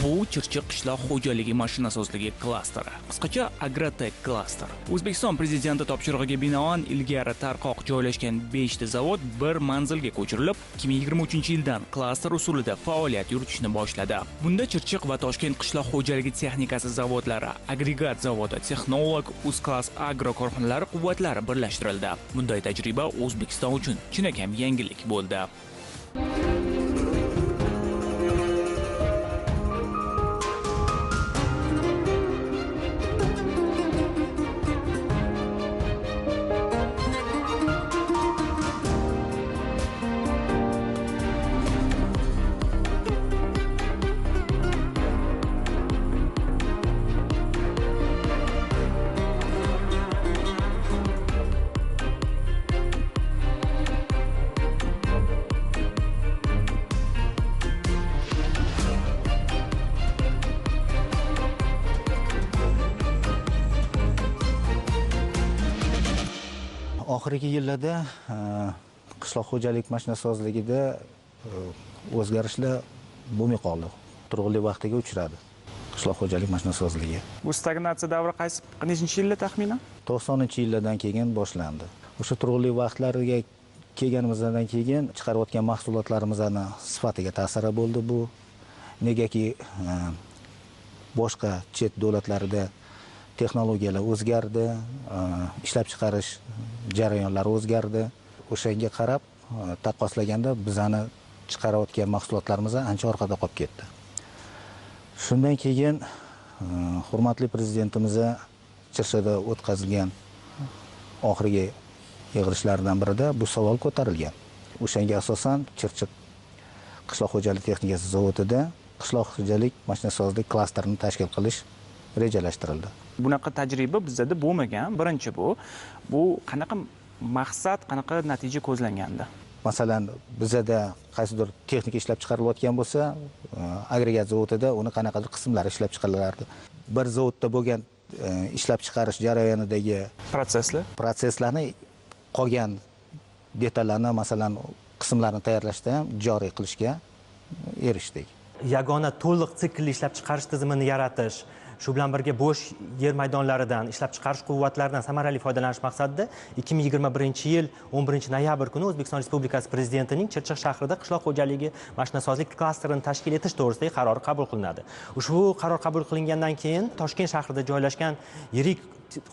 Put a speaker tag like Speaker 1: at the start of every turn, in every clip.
Speaker 1: Bu Chirchiq qishloq xo'jaligi mashinasozligi klasteri, qisqacha Agrotech klaster. O'zbekiston prezidenti topshirig'iga binoan ilgari tarqoq joylashgan 5 ta zavod bir manzilga ko'chirilib, 2023-yildan klaster usulida faoliyat yuritishni boshladi. Bunda Chirchiq va Toshkent qishloq xo'jaligi texnikasi zavodlari, agregat zavodi, texnolog, Uzclass agro korxonalari quvvatlari birlashtirildi. Bunday tajriba O'zbekiston uchun chinakam yangilik bo'ldi.
Speaker 2: Oxirgi yillarda qishloq xo'jalik mashinasozligida o'zgarishlar bo'lmay qoldi. Turg'unlik vaqtiga uchradi qishloq xo'jalik mashinasozligi.
Speaker 1: Bu stagnatsiya davri qanechinchi yilda taxminan?
Speaker 2: 90-yillardan keyin boshlandi. O'sha turg'unlik vaqtlariga kelganimizdan keyin chiqarayotgan mahsulotlarimizning sifatiga ta'siri bo'ldi bu. Negaki boshqa chet davlatlarda texnologiyalar o'zgardi, ishlab chiqarish jarayonlari o'zgardi. O'shanga qarab taqqoslaganda bizani chiqarayotgan mahsulotlarimiz ancha orqada qolib ketdi. Shundan keyin hurmatli prezidentimiz Chirchiqda o'tkazilgan oxirgi yig'ilishlardan birida bu savol ko'tarilgan. O'shanga asosan Chirchiq qishloq xo'jaligi texnikasi zavodida qishloq xo'jalik mashinasozlik klasterini tashkil qilish rejalashtirildi.
Speaker 1: Bunaqa tajriba bizda bo'lmagan. Birinchi bu qanaqa maqsad, qanaqa natija ko'zlangandi?
Speaker 2: Masalan, bizda qaysidir texnika ishlab chiqarilayotgan bo'lsa, agregat zavodida uni qanaqadir qismlari ishlab chiqarilardi. Bir zavodda bo'lgan ishlab chiqarish jarayonidagi proseslarni qolgan detallarni, masalan, qismlarni tayyorlashda ham joriy qilishga erishdik.
Speaker 3: Yagona to'liq siklli ishlab chiqarish tizimini yaratish, shu bilan birga bo'sh yer maydonlaridan, ishlab chiqarish quvvatlaridan samarali foydalanish maqsadida 2021-yil 11-noyabr kuni O'zbekiston Respublikasi Prezidentining Chirchiq shahrida qishloq xo'jaligi mashinasozlik klasterini tashkil etish to'g'risidagi qarori qabul qilinadi. Ushbu qaror qabul qilingandan keyin Toshkent shahrida joylashgan yirik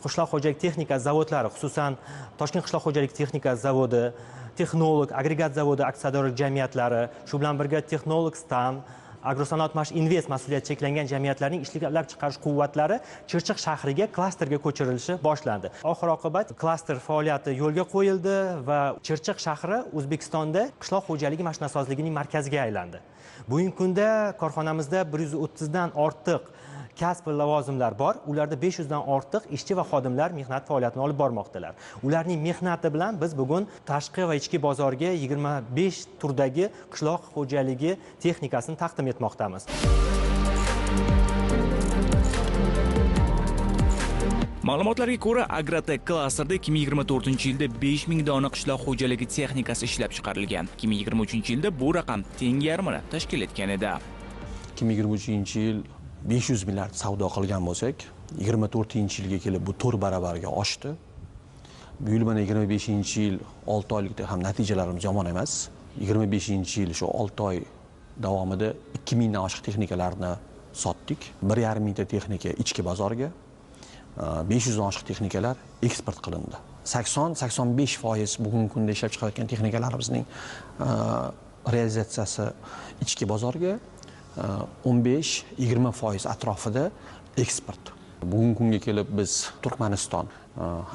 Speaker 3: qishloq xo'jalik texnika zavodlari, xususan Toshkent qishloq xo'jalik texnika zavodi, texnolog, agregat zavodi aksiyadorlik jamiyatlari, shu bilan birga texnolog stan, Agrosanoat Invest mas'uliyati cheklangan jamiyatlarning ishlab chiqarish quvvatlari Chirchiq shahriga klasterga ko'chirilishi boshlandi. Oxir-oqibat klaster faoliyati yo'lga qo'yildi va Chirchiq shahri O'zbekistonda qishloq xo'jaligi mashinasozligining markaziga aylandi. Bugungi kunda korxonamizda 130 dan ortiq kasb va lavozimlar bor. Ularda 500 dan ortiq ishchi va xodimlar mehnat faoliyatini olib bormoqdalar. Ularning mehnati bilan biz bugun tashqi va ichki bozorga 25 turdagi qishloq xo'jaligi texnikasini taqdim etmoqdamiz.
Speaker 1: Ma'lumotlarga ko'ra, Agrotech klasterda 2024-yilda 5000 dona qishloq xo'jaligi texnikasi ishlab chiqarilgan. 2023-yilda bu raqam teng yarmini tashkil etgan edi.
Speaker 4: 2023-yil 500 milliard savdo qilgan bo'lsak, 24-yilga kelib bu 4 baravarga oshdi. Bu yil mana 25-yil 6 oylikda ham natijalarimiz yomon emas. 25-yil shu 6 oy davomida 2000 dan oshiq texnikalarni sotdik. 1,5 mingta texnika ichki bozorga, 500 dan oshiq texnikalar eksport qilindi. 80-85% bugungi kunda ishlab chiqarayotgan texnikalarimizning realizatsiyasi ichki bozorga, 15-20% atrofida eksport. Bugungi kunga kelib biz Turkmaniston,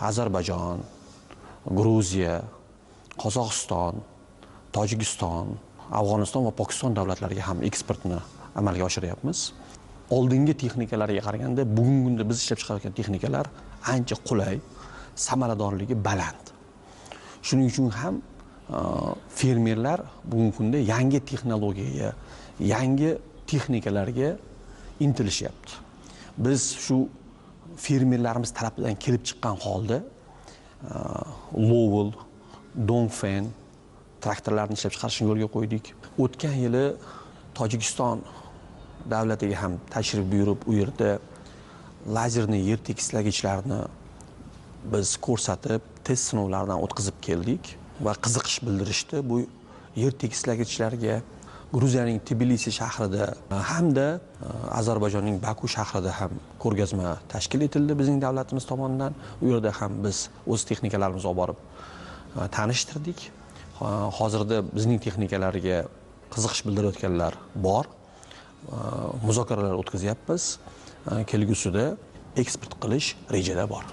Speaker 4: Ozarbayjon, Gruziya, Qozog'iston, Tojikiston, Afg'oniston va Pokiston davlatlariga ham eksportni amalga oshiryapmiz. Oldingi texnikalarga qaraganda bugungi kunda biz ishlab chiqarayotgan texnikalar ancha qulay, samaradorligi baland. Shuning uchun ham fermerlar bugungi kunda yangi texnologiyaga, yangi texnikalarga intilishyapti. Biz shu fermerlarimiz tarafidan kelib chiqqan holda Lowell, Dongfeng traktorlarni ishlab chiqarishni yo'lga qo'ydik. O'tgan yili Tojikiston davlatiga ham tashrif buyurib, u yerda lazerni yer tekislagichlarni biz ko'rsatib, test sinovlaridan o'tkazib keldik va qiziqish bildirishdi. Bu yer tekislagichlarga Gruziyaning Tbilisi shahrida hamda Ozarbayjonning Baku shahrida ham ko'rgazma tashkil etildi bizning davlatimiz tomonidan. U yerda ham biz o'z texnikalarimizni olib borib tanishtirdik. Hozirda bizning texnikalariga qiziqish bildirayotganlar bor. Muzokaralar o'tkazyapmiz. Kelgusida eksport qilish rejada bor.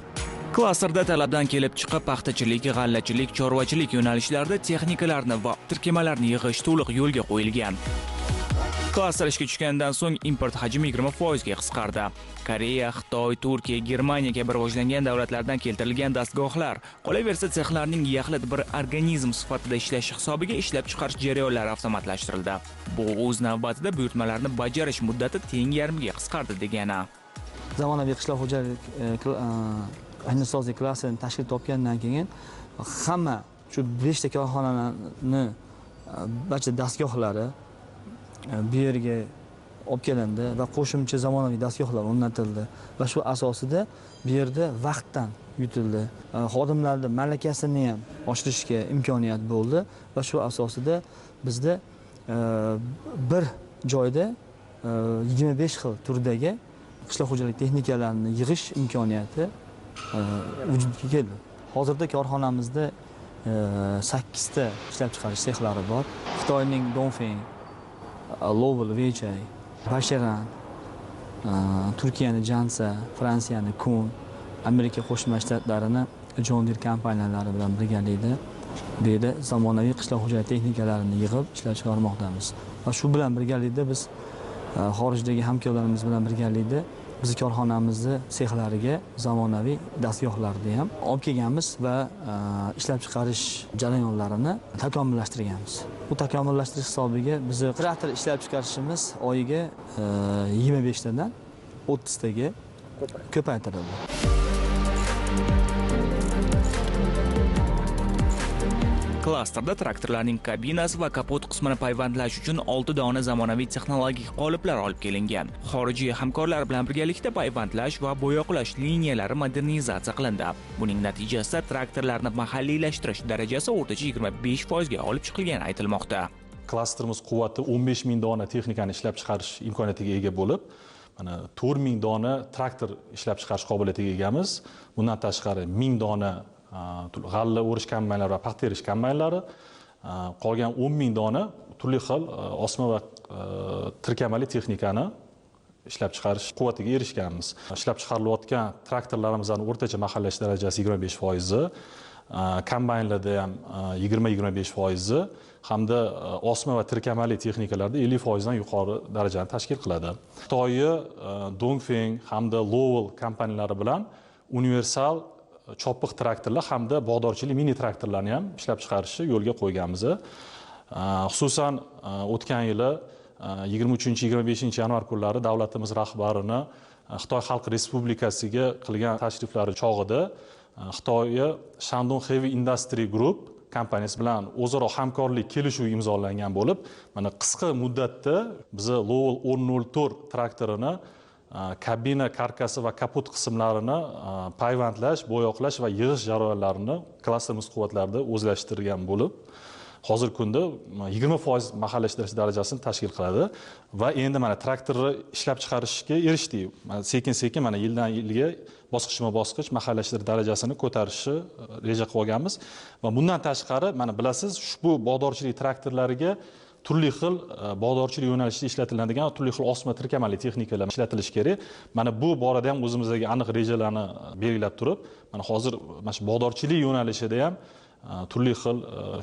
Speaker 1: Klasterda talabdan kelib chiqib paxtachilik, g'allachilik, chorvachilik yo'nalishlarida texnikalarni va tirkamalarni yig'ish to'liq yo'lga qo'yilgan. Klaster ishga tushgandan so'ng import hajmi 20% ga qisqardi. Koreya, Xitoy, Turkiya, Germaniya kabi rivojlangan davlatlardan keltirilgan dastgohlar, qolaversa sexlarning yaxlit bir organizm sifatida ishlashi hisobiga ishlab chiqarish jarayonlari avtomatlashtirildi. Bu o'z navbatida buyurtmalarni bajarish muddati teng yarmiga qisqardi degani.
Speaker 5: Zamonaviy qishloq xo'jalik ahilsozlik klasterini tashkil topgandan keyin hamma shu 5 ta korxonani barcha dastgohlari bu yerga olib kelindi va qo'shimcha zamonaviy dastgohlar o'rnatildi va shu asosida bu yerda vaqtdan yutildi. Xodimlarning malakasini ham oshirishga imkoniyat bo'ldi va shu asosida bizda bir joyda 25 xil turdagi qishloq xo'jalik texnikalarini yig'ish imkoniyati vujudga keldi. Hozirda korxonamizda 8 ta ishlab chiqarish sexlari bor. Xitoyning Dongfeng, Lowell, Weichai, Basharan, Turkiyaning Jansa, Fransiyaning Kun, Amerika Qo'shma Shtatlarining John Deere kompaniyalari bilan birgalikda bu yerda zamonaviy qishloq xo'jalik texnikalarini yig'ib ishlab chiqarmoqdamiz. Va shu bilan birgalikda biz xorijdagi hamkorlarimiz bilan birgalikda biz korxonamizni sexlariga zamonaviy dastgohlarni ham olib kelganmiz va ishlab chiqarish jarayonlarini takomillashtirganmiz. Bu takomillashtirish hisobiga bizni traktor ishlab chiqarishimiz oyiga 25 tadan 30 taga ko'paytirildi.
Speaker 1: Klasterda traktorlarning kabinasi va kapot qismini payvandlash uchun 6 dona zamonaviy texnologik qoliplar olib kelingan. Xorijiy hamkorlar bilan birgalikda payvandlash va bo'yoqlash liniyalari modernizatsiya qilindi. Buning natijasida traktorlarni mahalliylashtirish darajasi o'rtacha 25% ga olib chiqilgani aytilmoqda.
Speaker 6: Klasterimiz quvvati 15 ming dona texnikani ishlab chiqarish imkoniyatiga ega bo'lib, mana 4 ming dona traktor ishlab chiqarish qobiliyatiga egamiz. Bundan tashqari 1000 dona g'alla o'rish kombaynlari va paxta terish kombaynlari, qolgan 10 ming dona turli xil osma va tirkamali texnikani ishlab chiqarish quvvatiga erishganmiz. Ishlab chiqarilayotgan traktorlarimizning o'rtacha mahallash darajasi 25%, kombaynlarda ham 20-25% hamda osma va tirkamali texnikalarda 50% dan yuqori darajani tashkil qiladi. Xitoy, Dongfeng hamda Lowell kompaniyalari bilan universal chopiq traktorlar hamda bog'dorchilik mini traktorlarni ham ishlab chiqarishni yo'lga qo'yganmiz. Xususan o'tgan yili 23-25 yanvar kunlari davlatimiz rahbarini Xitoy Xalq Respublikasiga qilgan tashriflari chog'ida Xitoy Shandong Heavy Industry Group kompaniyasi bilan o'zaro hamkorlik kelishuvi imzolangan bo'lib, mana qisqa muddatda biz Lowell 1004 traktorini kabina, karkasi va kapot qismlarini payvandlash, bo'yoqlash va yig'ish jarayonlarini klasterimiz quvvatlarida o'zlashtirgan bo'lib, hozirgi kunda 20% mahallashtirish darajasini tashkil qiladi va endi mana traktorni ishlab chiqarishga erishdik. Sekin-sekin mana yildan yilga bosqichma-bosqich mahallashtirish darajasini ko'tarishni reja qilib olganmiz va bundan tashqari mana bilasiz, ushbu bog'dorchilik traktorlariga turli xil bog'dorchilik yo'nalishida ishlatiladigan turli xil osma tirkamali texnikalar ishlatilishi kerak. Mana bu borada ham o'zimizdagi aniq rejalarni belgilab turib, mana hozir mana shu bog'dorchilik yo'nalishida ham turli xil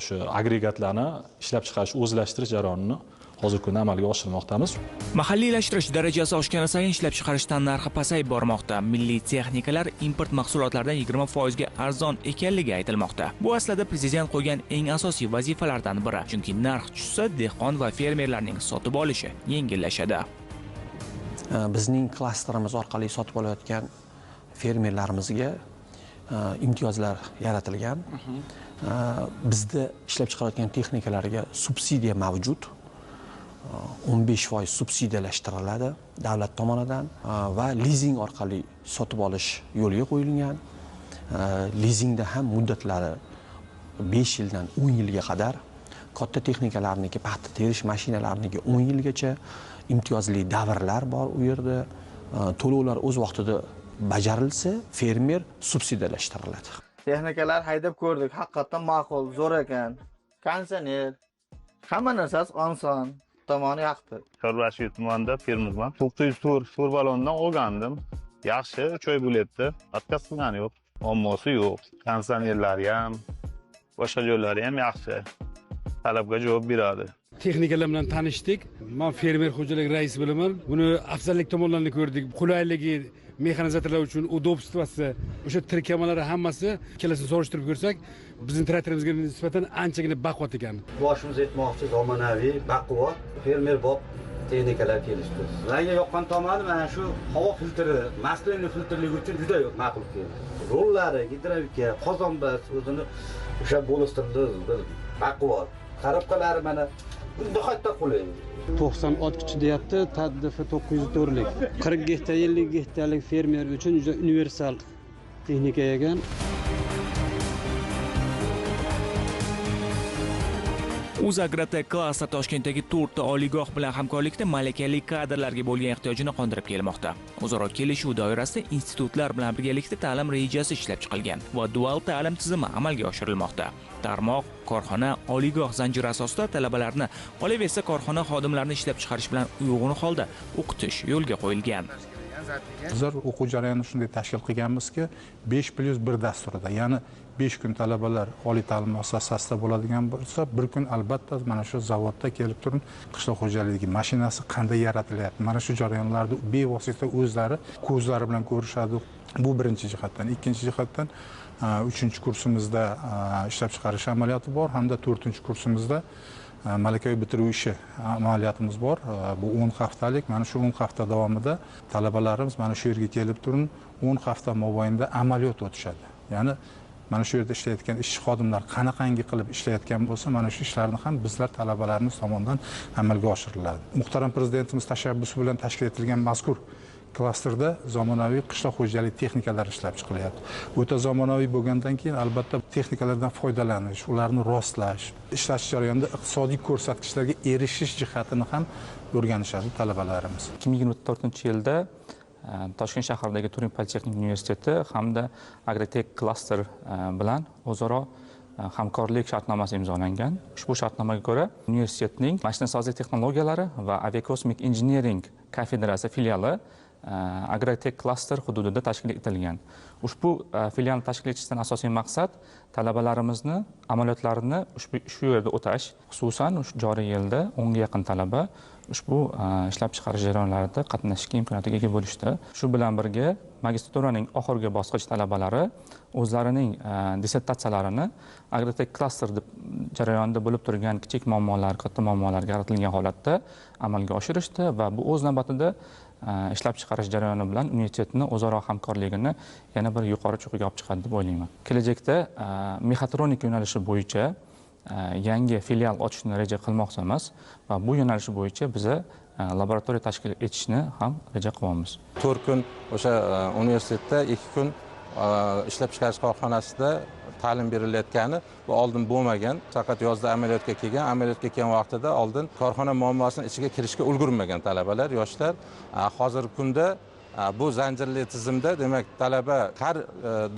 Speaker 6: shu agregatlarni ishlab chiqarish, o'zlashtirish jarayonini hozirgi kunda amalga oshirmoqdamiz.
Speaker 1: Mahalliylashtirish darajasi oshgani sayin ishlab chiqarishdan narxi pasayib bormoqda. Milliy texnikalar import mahsulotlaridan 20% ga arzon ekanligi aytilmoqda. Bu aslida prezident qo'ygan eng asosiy vazifalardan biri. Chunki narx tushsa, dehqon va fermerlarning sotib olishi yengillashadi.
Speaker 4: Bizning klasterimiz orqali sotib olayotgan fermerlarimizga imtiyozlar yaratilgan. Bizda ishlab chiqarayotgan texnikalarga subsidiya mavjud. 15% subsidiyalashtiriladi davlat tomonidan va lizing orqali sotib olish yo'lga qo'yilgan. Lizingda ham muddatlari 5 yildan 10 yilga qadar, katta texnikalarniki, paxta terish mashinalariniki 10 yilgacha imtiyozli davrlar bor u yerda. To'lovlar o'z vaqtida bajarilsa, fermer subsidiyalashtiriladi.
Speaker 7: Texnikalar haydab ko'rdik, haqiqatan ma'qul, zo'r ekan. Konditsioner, hamma narsasi oson, tomoni yaxshi.
Speaker 8: Chorvachiy tumanida fermerman. 900 tur balondan olgandim. Yaxshi, 3 oy bo'lyapti. Отказ qilgani yo'q. Ommosi yo'q. Konditsionerlari ham, boshqa joylari ham yaxshi. Talabga javob beradi.
Speaker 9: Texnikalar bilan tanishdik. Men fermer xo'jaligi raisi bo'laman. Buni afzallik tomonlarini ko'rdik. Qulayligi, mexanizatorlar uchun udobstvasi, o'sha tirkamalari hammasi ikkalasini solishtirib ko'rsak, bizning traktorimizga nisbatan anchagina baquvvat ekan.
Speaker 10: Boshimiz aytmoqchi, zamonaviy, baquvvat, fermer bob texnikalar kelishdi. Menga yoqqan tomoni mana shu havo filtri, maslinni filtrligi uchun juda ma'qul keldi. Rollari, gidrovika, qozonbas o'zini o'sha bo'lishtirdi, baquvvat. Qarabqalari mana bunda qayta qulay.
Speaker 11: 90 ot kuchi deyapti, TADF 904 lik. 40 gektar, 50 gektarlik fermer uchun juda universal texnika ekan.
Speaker 1: UzAgRotech Cluster Toshkentdagi 4 ta oliygoh bilan hamkorlikda malakali kadrlarga bo'lgan ehtiyojini qondirib kelmoqda. O'zaro kelishuv doirasida institutlar bilan birgalikda ta'lim rejasi ishlab chiqilgan va dual ta'lim tizimi amalga oshirilmoqda. Tarmoq, korxona, oliygoh zanjiri asosida talabalarni, qolaversa korxona xodimlarini ishlab chiqarish bilan uyg'un holda o'qitish yo'lga qo'yilgan.
Speaker 12: Bizlar o'quv jarayonini shunday tashkil qilganmizki, 5+1 dasturida, ya'ni 5 kun talabalar oliy ta'lim muassasasida bo'ladigan bo'lsa, bir kun albatta mana shu zavodda kelib turib, qishloq xo'jaligi mashinasi qanday yaratilyapti, mana shu jarayonlarni bevosita o'zlari ko'zlari bilan ko'rishadi. Bu birinchi jihatdan. Ikkinchi jihatdan 3-kursimizda ishlab chiqarish amaliyoti bor, hamda 4-kursimizda malakaviy bitiruv ishi amaliyotimiz bor. Bu 10 haftalik. Mana shu 10 hafta davomida talabalarimiz mana shu yerga kelib turib, 10 hafta mobaynida amaliyot o'tishadi. Ya'ni mana shu yerda ishlayotgan ishchi xodimlar qanaqangi qilib ishlayotgan bo'lsa, mana shu ishlarni ham bizlar talabalarimiz tomonidan amalga oshiriladi. Muhtaram prezidentimiz tashabbusi bilan tashkil etilgan mazkur klasterda zamonaviy qishloq xo'jaligi texnikalari ishlab chiqilyapti. O'ta zamonaviy bo'lgandan keyin albatta texnikalardan foydalanish, ularni rostlash, ishlash jarayonida iqtisodiy ko'rsatkichlarga erishish jihatini ham o'rganishadi talabalarimiz.
Speaker 13: 2024-yilda Toshkent shahridagi Turin Politexnik universiteti hamda AgRotech Cluster bilan o'zaro hamkorlik shartnomasi imzolangan. Ushbu shartnomaga ko'ra universitetning mashinasozlik texnologiyalari va aviakosmik injiniring kafedrasi filiali AgRotech Cluster hududida tashkil etilgan. Ushbu filialni tashkil etishdan asosiy maqsad talabalarimizni amaliyotlarini shu yerda o'tash, xususan joriy yilda 10 ga yaqin talaba ushbu ishlab chiqarish jarayonlarida qatnashishga imkoniyatiga ega bo'lishdi. Shu bilan birga magistraturaning oxirgi bosqich talabalari o'zlarining dissertatsiyalarini AgRotech Cluster jarayonida bo'lib turgan kichik muammolar, katta muammolarga qaratilgan holatda amalga oshirishdi va bu o'z navbatida ishlab chiqarish jarayoni bilan universitetning o'zaro hamkorligini yana bir yuqori cho'qqiga olib chiqadi deb o'ylayman. Kelajakda mexatronika yo'nalishi bo'yicha yangi filial ochishni reja qilmoqchimiz va bu yo'nalish bo'yicha biza laboratoriya tashkil etishni ham reja qilyapmiz.
Speaker 14: 4 kun o'sha universitetda, 2 kun ishlab chiqarish korxonasida ta'lim berilayotgani bu oldin bo'lmagan. Faqat yozda amaliyotga kelgan vaqtida oldin korxona muammosining ichiga kirishga ulgurmagan talabalar, yoshlar hozirgi kunda bu zanjirli tizimda, demak, talaba har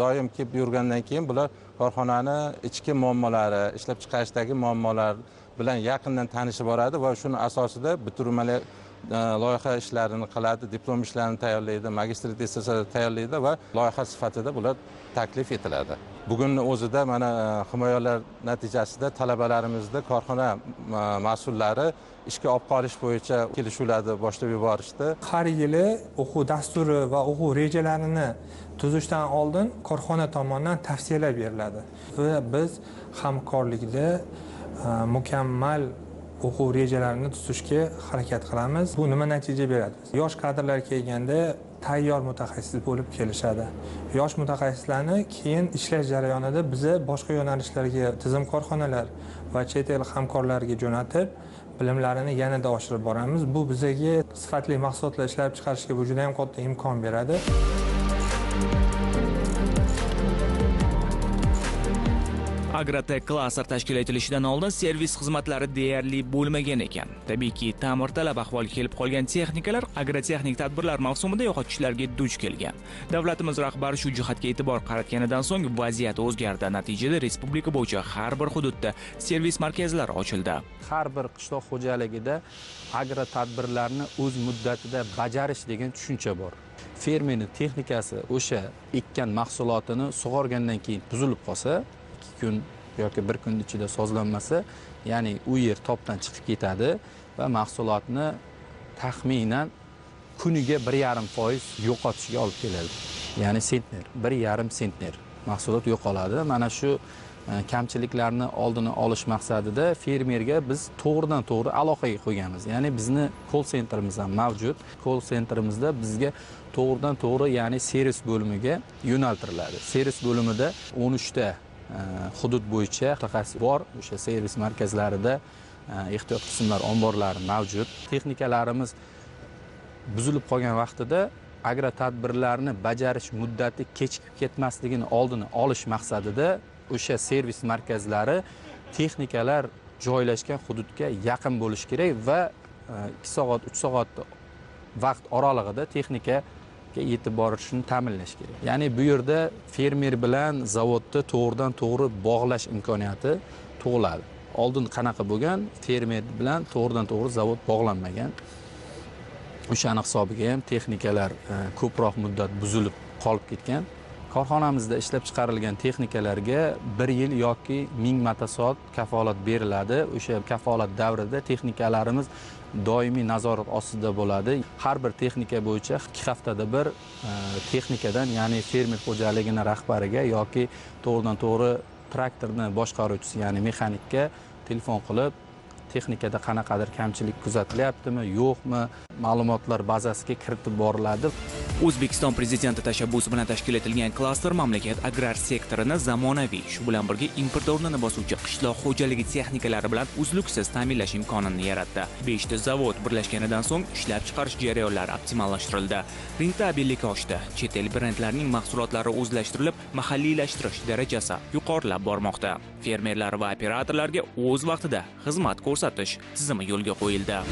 Speaker 14: doim kelib yurgandan keyin bular korxonani ichki muammolari, ishlab chiqarishdagi muammolar bilan yaqindan tanishib boradi va shuni asosida bitiruvli loyiha ishlarini qiladi, diplom ishlarini tayyorlaydi, magistr dissertatsiyasini tayyorlaydi va loyiha sifatida bular taklif etiladi. Bugunning o'zida mana himoyalar natijasida talabalarimizda korxona mas'ullari ishga olib qolish bo'yicha kelishuvlarni boshlab yuborishdi.
Speaker 15: Har yili o'quv dasturi va o'quv rejalarini tuzishdan oldin korxona tomonidan tavsiyalar beriladi va biz hamkorlikda mukammal o'quv rejalarini tuzishga harakat qilamiz. Bu nima natija beradi? Yosh kadrlar kelganda tayyor mutaxassis bo'lib kelishadi. Yosh mutaxassislarni keyin ishlash jarayonida biza boshqa yo'nalishlarga, tizim korxonalar va chet el hamkorlariga jo'natib, bilimlarini yanada oshirib boramiz. Bu bizga sifatli mahsulotlar ishlab chiqarishga juda ham katta imkon beradi.
Speaker 1: Agrotech klaster tashkil etilishidan oldin servis xizmatlari deyarli bo'lmagan ekan. Tabiiyki, ta'mirtalab ahvolga kelib qolgan texnikalar agrotexnik tadbirlar mavsumida yo'qotishlarga duch kelgan. Davlatimiz rahbari shu jihatga e'tibor qaratganidan so'ng vaziyat o'zgardi. Natijada respublika bo'yicha har bir hududda servis markazlari ochildi.
Speaker 14: Har bir qishloq xo'jaligida agro tadbirlarni o'z muddatida bajarish degan tushuncha bor. Fermerning texnikasi o'sha ekkan mahsulotini sug'organdan keyin buzilib qolsa, 2 kun yoki 1 kun ichida sozlanmasa, ya'ni u yer topdan chiqib ketadi va mahsulotni taxminan kuniga 1,5% yo'qotishga olib keladi. Ya'ni sentner, 1,5 sentner mahsulot yo'qoladi. Mana shu kamchiliklarni oldini olish maqsadida fermerga biz to'g'ridan to'g'ri aloqaga qo'yganmiz. Ya'ni bizni call centerimiz ham mavjud. Call centerimizda bizga to'g'ridan to'g'ri, ya'ni servis bo'limiga yo'naltiriladi. Servis bo'limida 13 ta hudud bo'yicha mutaxassis bor. O'sha servis markazlarida ehtiyot qismlar omborlari mavjud. Texnikalarimiz buzilib qolgan vaqtida agro tadbirlarni bajarish muddati kechikib ketmasligini oldini olish maqsadida o'sha servis markazlari texnikalar joylashgan hududga yaqin bo'lishi kerak va 2 soat, 3 soat vaqt oralig'ida texnika yetib borishini ta'minlash kerak. Ya'ni bu yerda fermer bilan zavodda to'g'ridan to'g'ri bog'lash imkoniyati tug'iladi. Oldin qanaqa bo'lgan, fermer bilan to'g'ridan to'g'ri zavod bog'lanmagan. O'shani hisobiga ham texnikalar ko'proq muddat buzilib qolib ketgan. Korxonamizda ishlab chiqarilgan texnikalarga 1 yil yoki 1000 motosoat kafolat beriladi. O'sha kafolat davrida texnikalarimiz doimiy nazorat ostida bo'ladi. Har bir texnika bo'yicha 2 haftada bir texnikadan, ya'ni fermer xo'jaligining rahbariga yoki to'g'ridan to'g'ri traktorni boshqaruvchisi, ya'ni mexanikka telefon qilib, texnikada qanaqadir kamchilik kuzatilyaptimi, yo'qmi, ma'lumotlar bazasiga kiritib boriladi.
Speaker 1: O'zbekiston prezidenti tashabbusi bilan tashkil etilgan klaster mamlakat agrar sektorini zamonaviy, shu bilan birga import o'rnini bosuvchi qishloq xo'jaligi texnikalari bilan uzluksiz ta'minlash imkonini yaratdi. 5 ta zavod birlashganidan so'ng ishlab chiqarish jarayonlari optimallashtirildi. Rentabellik oshdi. Chet el brendlarining mahsulotlari o'zlashtirilib, mahalliylashtirish darajasi yuqorilab bormoqda. Fermerlar va operatorlarga o'z vaqtida xizmat ko'rsatish tizimi yo'lga qo'yildi.